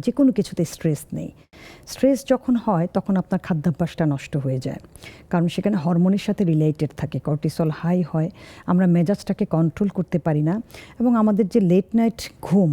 যে কোনো কিছুতে স্ট্রেস নেই। স্ট্রেস যখন হয় তখন আপনার খাদ্যাভ্যাসটা নষ্ট হয়ে যায়, কারণ সেখানে হরমোনের সাথে রিলেটেড থাকে, কর্টিসল হাই হয়, আমরা মেজাজটাকে কন্ট্রোল করতে পারি না, এবং আমাদের যে লেট নাইট ঘুম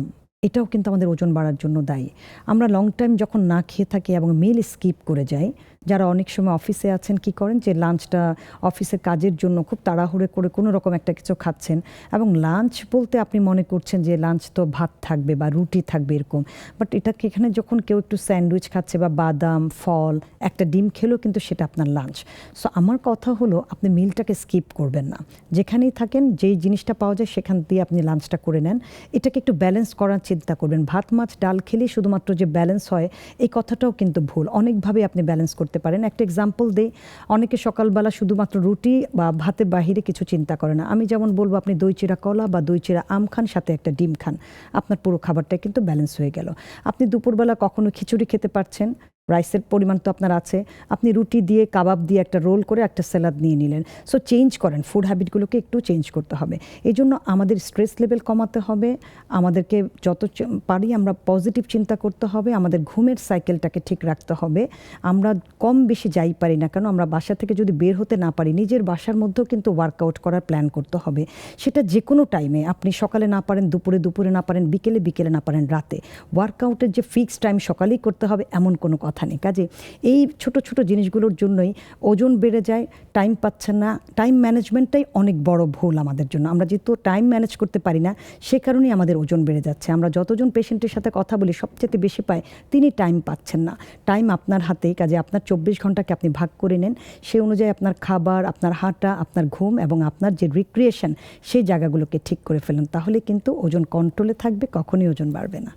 এটাও কিন্তু আমাদের ওজন বাড়ার জন্য দায়ী। আমরা লং টাইম যখন না খেয়ে থাকি এবং মিল স্কিপ করে যাই, যারা অনেক সময় অফিসে আছেন কি করেন যে লাঞ্চটা অফিসের কাজের জন্য খুব তাড়াহুড়ো করে কোনো রকম একটা কিছু খাচ্ছেন, এবং লাঞ্চ বলতে আপনি মনে করছেন যে লাঞ্চ তো ভাত থাকবে বা রুটি থাকবে এরকম, বাট এটাকে এখানে যখন কেউ একটু স্যান্ডউইচ খাচ্ছে বা বাদাম ফল একটা ডিম খেলেও কিন্তু সেটা আপনার লাঞ্চ। সো আমার কথা হলো আপনি মিলটাকে স্কিপ করবেন না, যেখানেই থাকেন যেই জিনিসটা পাওয়া যায় সেখান দিয়ে আপনি লাঞ্চটা করে নেন, এটাকে একটু ব্যালেন্স করার চিন্তা করবেন। ভাত মাছ ডাল খেলেই শুধুমাত্র যে ব্যালেন্স হয় এই কথাটাও কিন্তু ভুল, অনেকভাবে আপনি ব্যালেন্স করতে পারেন। একটা এক্সাম্পল দিই, অনেকে সকালবেলা শুধুমাত্র রুটি বা ভাতের বাহিরে কিছু চিন্তা করে না। আমি যেমন বলবো আপনি দই চিরা কলা বা দই চিরা আম খান, সাথে একটা ডিম খান, আপনার পুরো খাবারটা কিন্তু ব্যালেন্স হয়ে গেল। আপনি দুপুরবেলা কখনো খিচুড়ি খেতে পারছেন, রাইসের পরিমাণ তো আপনার আছে, আপনি রুটি দিয়ে কাবাব দিয়ে একটা রোল করে একটা স্যালাড নিয়ে নিলেন। সো চেঞ্জ করেন, ফুড হ্যাবিটগুলোকে একটু চেঞ্জ করতে হবে। এই জন্য আমাদের স্ট্রেস লেভেল কমাতে হবে, আমাদেরকে যত পারি আমরা পজিটিভ চিন্তা করতে হবে, আমাদের ঘুমের সাইকেলটাকে ঠিক রাখতে হবে। আমরা কম বেশি যাই পারি না কেন, আমরা বাসা থেকে যদি বের হতে না পারি, নিজের বাসার মধ্যেও কিন্তু ওয়ার্কআউট করার প্ল্যান করতে হবে। সেটা যে কোনো টাইমে, আপনি সকালে না পারেন দুপুরে না পারেন বিকেলে না পারেন রাতে, ওয়ার্কআউটের যে ফিক্সড টাইম সকালেই করতে হবে এমন কোনো কথা নেই। কাজে এই ছোট ছোট জিনিসগুলোর জন্যই ওজন বেড়ে যায়, টাইম পাচ্ছেন না। টাইম ম্যানেজমেন্টটাই অনেক বড় ভুল আমাদের জন্য, আমরা যেহেতু টাইম ম্যানেজ করতে পারি না সে কারণেই আমাদের ওজন বেড়ে যাচ্ছে। আমরা যতজন পেশেন্টের সাথে কথা বলি সবচেয়ে বেশি পায় তিনি টাইম পাচ্ছেন না। টাইম আপনার হাতে, কাজে আপনার 24 ঘন্টাকে আপনি ভাগ করে নেন, সেই অনুযায়ী আপনার খাবার, আপনার হাঁটা, আপনার ঘুম এবং আপনার যে রিক্রিয়েশন সেই জায়গাগুলোকে ঠিক করে ফেলেন, তাহলে কিন্তু ওজন কন্ট্রোলে থাকবে, কখনোই ওজন বাড়বে না।